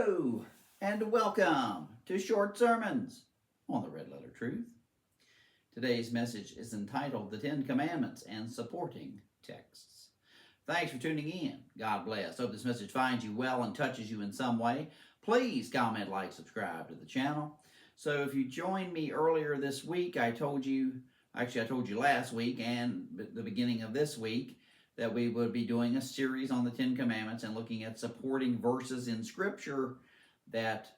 Hello, and welcome to Short Sermons on the Red Letter Truth. Today's message is entitled The Ten Commandments and Supporting Texts. Thanks for tuning in. God bless. Hope this message finds you well and touches you in some way. Please comment, like, subscribe to the channel. So if you joined me earlier this week, I told you last week and the beginning of this week, that we would be doing a series on the Ten Commandments and looking at supporting verses in Scripture that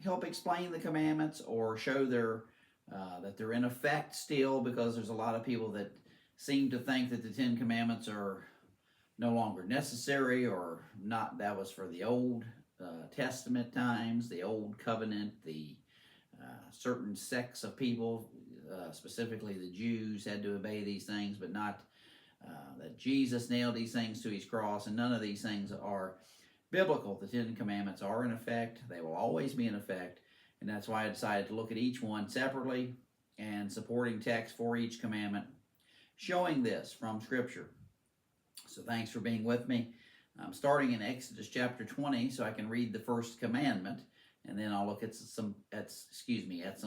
help explain the commandments or show that they're in effect still, because there's a lot of people that seem to think that the Ten Commandments are no longer necessary or not. That was for the Old Testament times, the Old Covenant, the certain sects of people, specifically the Jews, had to obey these things, but not that Jesus nailed these things to his cross, and none of these things are biblical. The Ten Commandments are in effect. They will always be in effect, and that's why I decided to look at each one separately and supporting text for each commandment, showing this from Scripture. So thanks for being with me. I'm starting in Exodus chapter 20, so I can read the first commandment, and then I'll look at some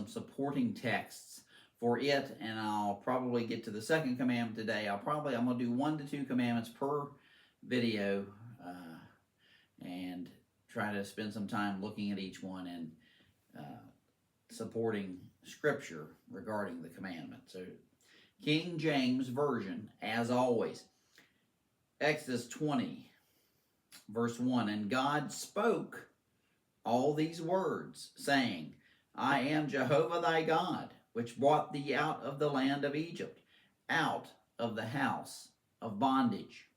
supporting texts for it, and I'll probably get to the second commandment today. I'm going to do 1 to 2 commandments per video, and try to spend some time looking at each one and supporting Scripture regarding the commandment. So, King James Version, as always. Exodus 20, verse 1, "And God spoke all these words, saying, I am Jehovah thy God, which brought thee out of the land of Egypt, out of the house of bondage.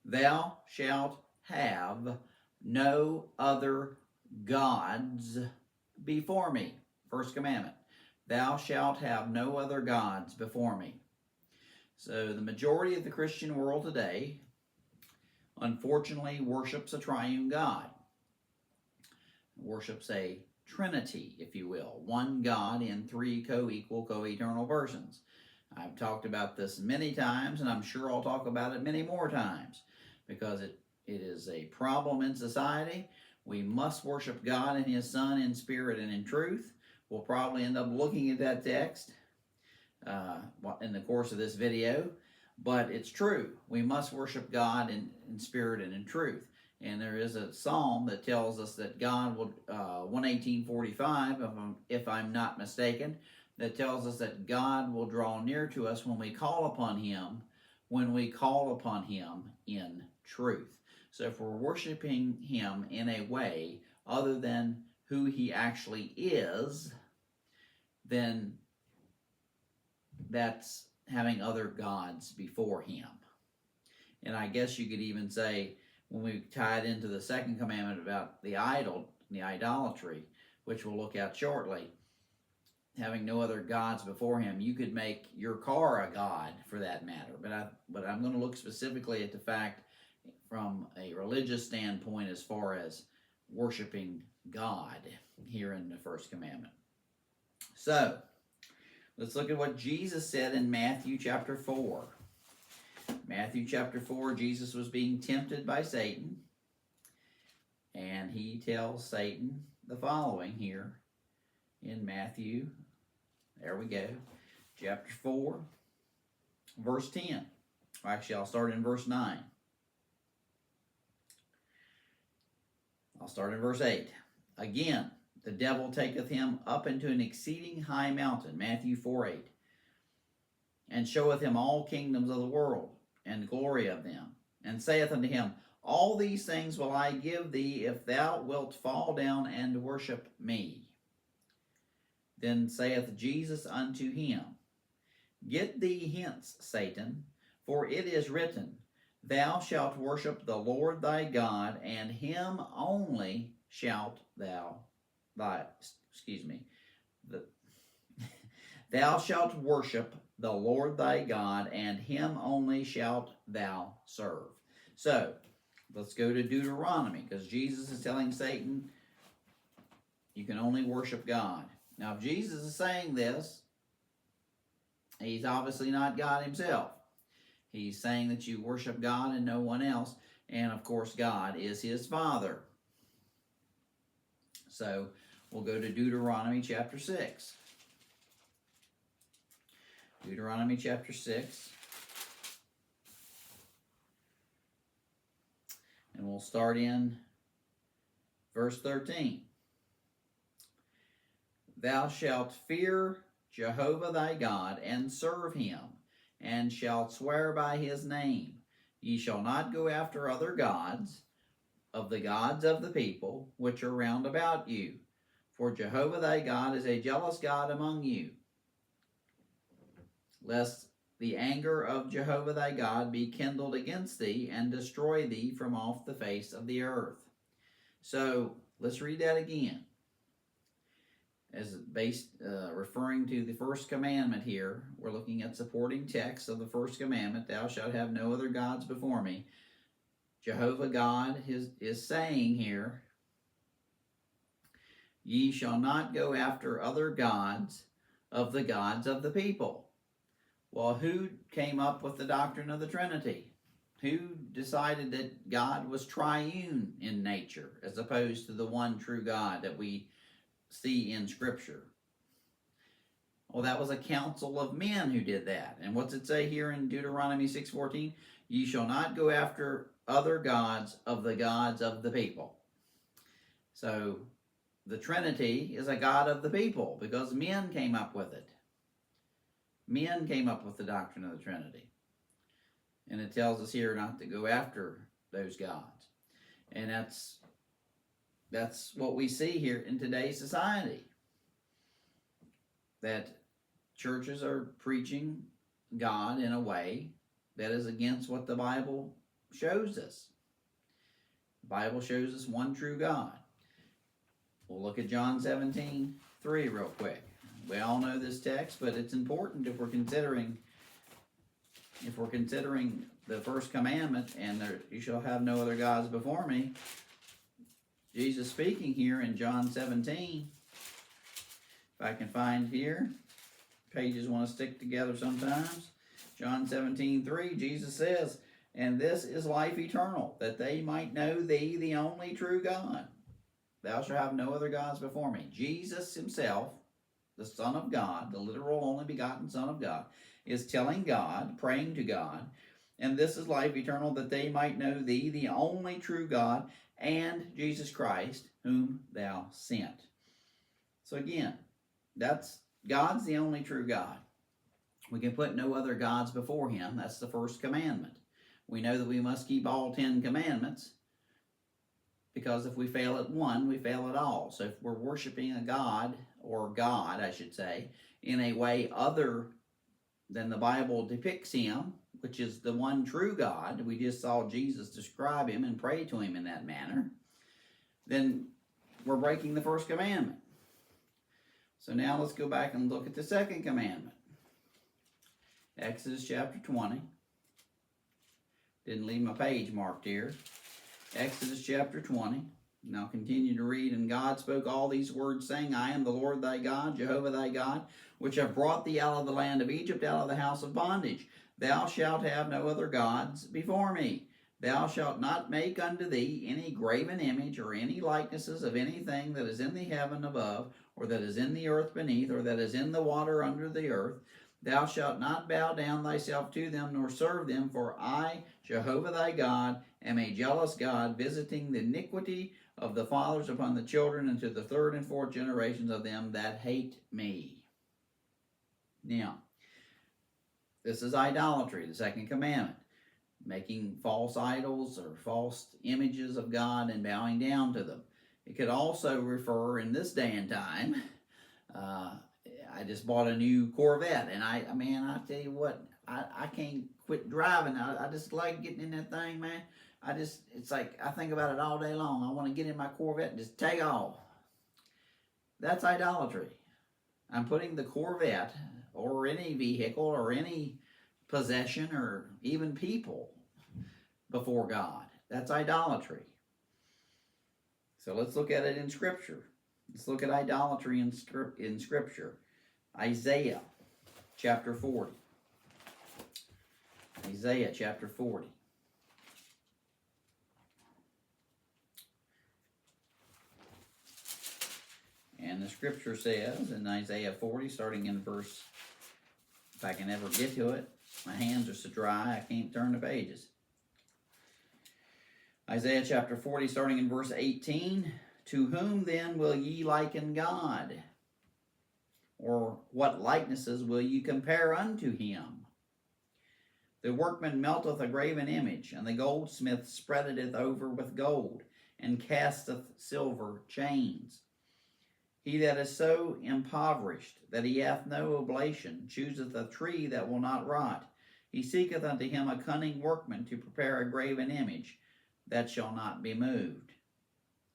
Thou shalt have no other gods before me." First commandment. Thou shalt have no other gods before me. So the majority of the Christian world today, unfortunately, worships a triune God. Worships a Trinity, if you will. One God in 3 co-equal, co-eternal persons. I've talked about this many times, and I'm sure I'll talk about it many more times, because it is a problem in society. We must worship God and His Son in spirit and in truth. We'll probably end up looking at that text in the course of this video, but it's true. We must worship God in spirit and in truth. And there is a psalm that tells us that God will, 118:45, if I'm not mistaken, that tells us that God will draw near to us when we call upon Him in truth. So if we're worshiping Him in a way other than who He actually is, then that's having other gods before Him. And I guess you could even say, when we tie it into the second commandment about the idolatry, which we'll look at shortly, having no other gods before Him, you could make your car a god for that matter. But I'm going to look specifically at the fact from a religious standpoint as far as worshiping God here in the first commandment. So, let's look at what Jesus said in Matthew chapter 4. Matthew chapter 4, Jesus was being tempted by Satan, and he tells Satan the following here in Matthew, there we go, chapter 4, verse 10. Actually, I'll start in verse 9. I'll start in verse 8. "Again, the devil taketh him up into an exceeding high mountain," Matthew 4:8, "and showeth him all kingdoms of the world, and glory of them, and saith unto him, All these things will I give thee, if thou wilt fall down and worship me. Then saith Jesus unto him, Get thee hence, Satan, for it is written, Thou shalt worship the Lord thy God, and Him only shalt thou Thou shalt worship the Lord thy God, and Him only shalt thou serve." So, let's go to Deuteronomy, because Jesus is telling Satan, you can only worship God. Now, if Jesus is saying this, He's obviously not God Himself. He's saying that you worship God and no one else, and of course, God is His Father. So we'll go to Deuteronomy chapter 6. Deuteronomy chapter 6. And we'll start in verse 13. Thou shalt fear Jehovah thy God, and serve him, and shalt swear by his name. Ye shall not go after other gods, of the gods of the people, which are round about you. For Jehovah thy God is a jealous God among you, lest the anger of Jehovah thy God be kindled against thee, and destroy thee from off the face of the earth. So, let's read that again. As referring to the first commandment here, we're looking at supporting texts of the first commandment, thou shalt have no other gods before me. Jehovah God is saying here, ye shall not go after other gods of the gods of the people. Well, who came up with the doctrine of the Trinity? Who decided that God was triune in nature, as opposed to the one true God that we see in Scripture? Well, that was a council of men who did that. And what's it say here in Deuteronomy 6:14? Ye shall not go after other gods of the people. So the Trinity is a God of the people because men came up with it. Men came up with the doctrine of the Trinity. And it tells us here not to go after those gods. And that's what we see here in today's society. That churches are preaching God in a way that is against what the Bible shows us. The Bible shows us one true God. We'll look at John 17:3 real quick. We all know this text, but it's important if we're considering the first commandment, and you shall have no other gods before me. Jesus speaking here in John 17. If I can find here, pages want to stick together sometimes. John 17:3, Jesus says, and this is life eternal, that they might know thee, the only true God. Thou shalt have no other gods before me. Jesus himself, the Son of God, the literal only begotten Son of God, is telling God, praying to God, and this is life eternal, that they might know thee, the only true God, and Jesus Christ, whom thou sent. So again, that's God's the only true God. We can put no other gods before him. That's the first commandment. We know that we must keep all 10 commandments, because if we fail at one, we fail at all. So if we're worshiping a God, or God, I should say, in a way other than the Bible depicts him, which is the one true God, we just saw Jesus describe him and pray to him in that manner, then we're breaking the first commandment. So now let's go back and look at the second commandment. Exodus chapter 20. Didn't leave my page marked here. Exodus chapter 20. And I'll continue to read. And God spoke all these words, saying, I am the Lord thy God, Jehovah thy God, which have brought thee out of the land of Egypt, out of the house of bondage. Thou shalt have no other gods before me. Thou shalt not make unto thee any graven image, or any likenesses of anything that is in the heaven above, or that is in the earth beneath, or that is in the water under the earth. Thou shalt not bow down thyself to them, nor serve them, for I, Jehovah thy God, am a jealous God, visiting the iniquity of the fathers upon the children, and to the third and fourth generations of them that hate me. Now, this is idolatry, the second commandment. Making false idols or false images of God and bowing down to them. It could also refer, in this day and time, I just bought a new Corvette, and I tell you what, I can't quit driving. I just like getting in that thing, man. It's like, I think about it all day long. I want to get in my Corvette and just take off. That's idolatry. I'm putting the Corvette, or any vehicle, or any possession, or even people, before God. That's idolatry. So let's look at it in Scripture. Let's look at idolatry in Scripture. Isaiah chapter 40. Isaiah chapter 40. the scripture says in Isaiah 40, starting in verse, if I can ever get to it, my hands are so dry I can't turn the pages. Isaiah chapter 40, starting in verse 18, to whom then will ye liken God? Or what likenesses will ye compare unto him? The workman melteth a graven image, and the goldsmith spreadeth it over with gold, and casteth silver chains. He that is so impoverished that he hath no oblation chooseth a tree that will not rot. He seeketh unto him a cunning workman to prepare a graven image that shall not be moved.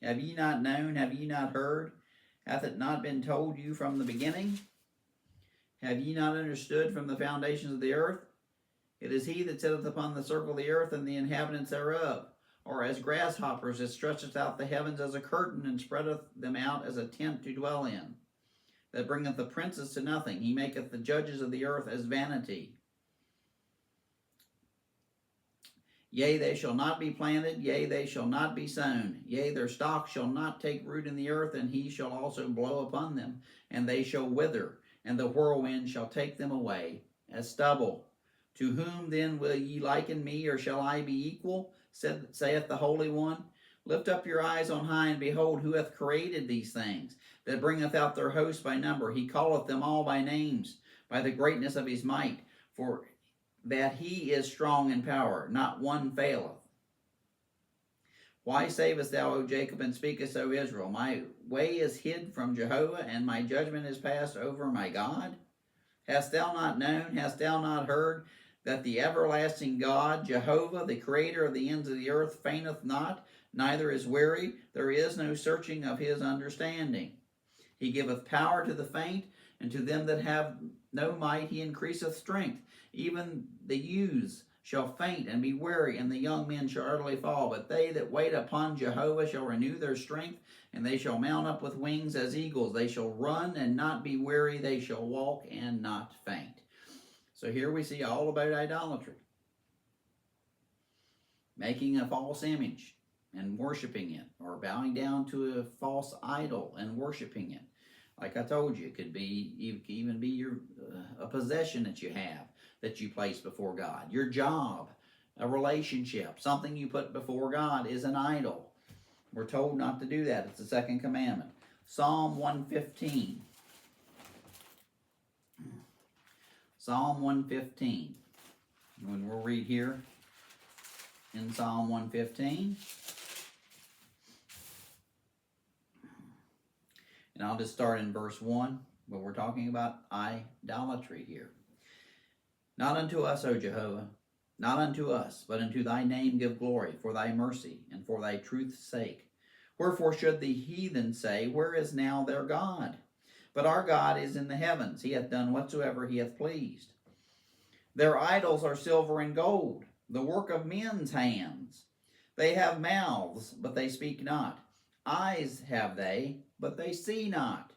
Have ye not known? Have ye not heard? Hath it not been told you from the beginning? Have ye not understood from the foundations of the earth? It is he that sitteth upon the circle of the earth, and the inhabitants thereof, or as grasshoppers, that stretcheth out the heavens as a curtain, and spreadeth them out as a tent to dwell in, that bringeth the princes to nothing. He maketh the judges of the earth as vanity. Yea, they shall not be planted, yea, they shall not be sown. Yea, their stock shall not take root in the earth, and he shall also blow upon them, and they shall wither, and the whirlwind shall take them away as stubble. To whom then will ye liken me, or shall I be equal? Saith the Holy One. Lift up your eyes on high, and behold, who hath created these things, that bringeth out their host by number. He calleth them all by names, by the greatness of his might. For that he is strong in power, not one faileth. Why savest thou, O Jacob, and speakest, O Israel? My way is hid from Jehovah, and my judgment is passed over my God? Hast thou not known, hast thou not heard, that the everlasting God, Jehovah, the creator of the ends of the earth, fainteth not, neither is weary? There is no searching of his understanding. He giveth power to the faint, and to them that have no might he increaseth strength. Even the youths shall faint and be weary, and the young men shall utterly fall. But they that wait upon Jehovah shall renew their strength, and they shall mount up with wings as eagles. They shall run and not be weary. They shall walk and not faint. So here we see all about idolatry. Making a false image and worshiping it, or bowing down to a false idol and worshiping it. Like I told you, it could even be a possession that you have, that you place before God. Your job, a relationship, something you put before God is an idol. We're told not to do that. It's the second commandment. Psalm 115. Psalm 115. And we'll read here in Psalm 115. And I'll just start in verse 1, but we're talking about idolatry here. Not unto us, O Jehovah, not unto us, but unto thy name give glory, for thy mercy, and for thy truth's sake. Wherefore should the heathen say, where is now their God? But our God is in the heavens. He hath done whatsoever he hath pleased. Their idols are silver and gold, the work of men's hands. They have mouths, but they speak not. Eyes have they, but they see not.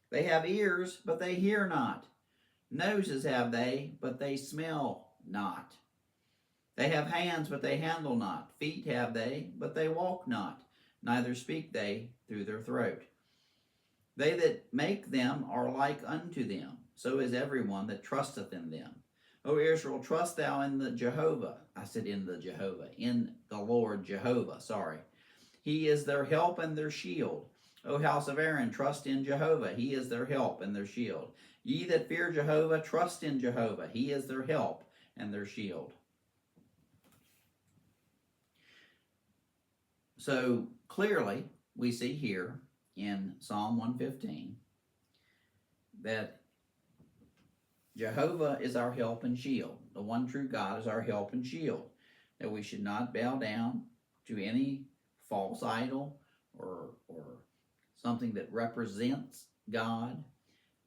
They have ears, but they hear not. Noses have they, but they smell not. They have hands, but they handle not. Feet have they, but they walk not. Neither speak they through their throat. They that make them are like unto them. So is everyone that trusteth in them. O Israel, trust thou in the Jehovah. I said in the Jehovah. In the Lord Jehovah, sorry. He is their help and their shield. O house of Aaron, trust in Jehovah. He is their help and their shield. Ye that fear Jehovah, trust in Jehovah. He is their help and their shield. So clearly, we see here in Psalm 115 that Jehovah is our help and shield. The one true God is our help and shield. That we should not bow down to any false idol or something that represents God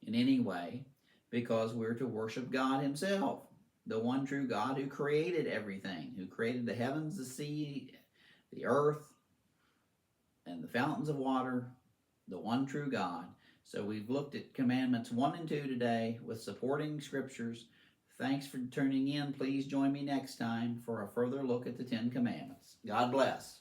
in any way, because we're to worship God himself, the one true God who created everything, who created the heavens, the sea, the earth, and the fountains of water, the one true God. So we've looked at commandments 1 and 2 today with supporting scriptures. Thanks for tuning in. Please join me next time for a further look at the 10 Commandments. God bless.